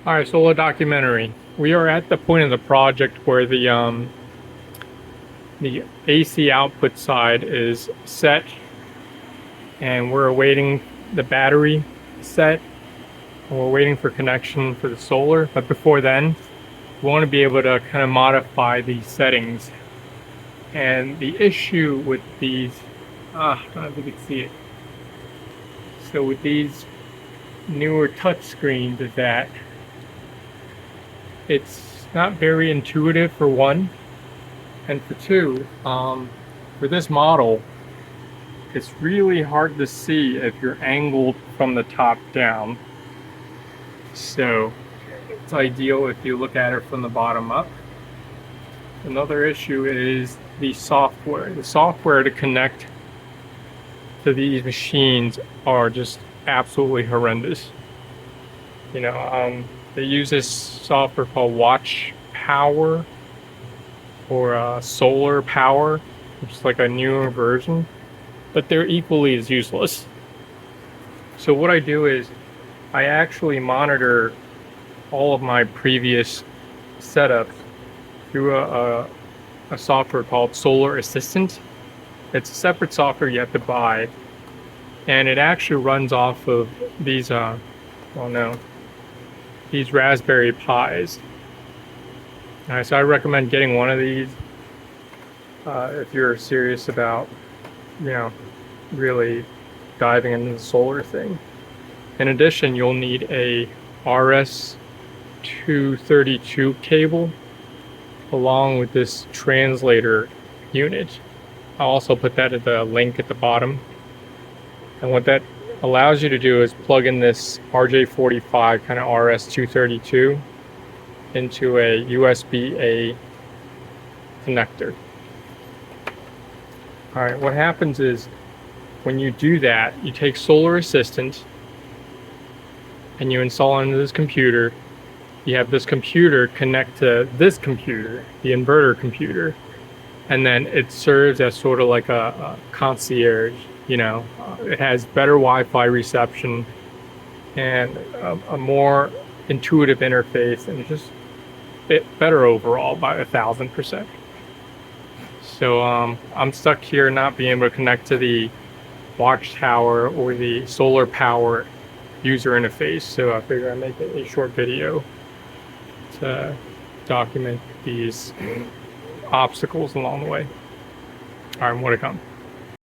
All right, solar documentary. We are at the point of the project where the AC output side is set, and we're awaiting the battery set, and we're waiting for connection for the solar. But before then, we want to be able to kind of modify these settings. And the issue with these, I don't know if you can see it. So with these newer touch screens is that it's not very intuitive, for one, and for two, for this model, it's really hard to see if you're angled from the top down. So it's ideal if you look at it from the bottom up. Another issue is the software. The software to connect to these machines are just absolutely horrendous. They use this software called Watch Power or Solar Power, which is like a newer version, but they're equally as useless. So what I do is I actually monitor all of my previous setups through a software called Solar Assistant. It's a separate software you have to buy, and it actually runs off of these these Raspberry Pis. All right, so I recommend getting one of these if you're serious about, really diving into the solar thing. In addition, you'll need a RS-232 cable along with this translator unit. I'll also put that at the link at the bottom. And what that allows you to do is plug in this RJ45 kind of RS-232 into a USB-A connector. All right, what happens is when you do that, you take Solar Assistant and you install it into this computer. You have this computer connect to this computer, the inverter computer, and then it serves as sort of like a concierge. It has better Wi-Fi reception and a more intuitive interface, and it's just better overall by 1,000%. So I'm stuck here not being able to connect to the Watchtower or the Solar Power user interface, so I figure I'd make a short video to document these obstacles along the way. All right, more to come.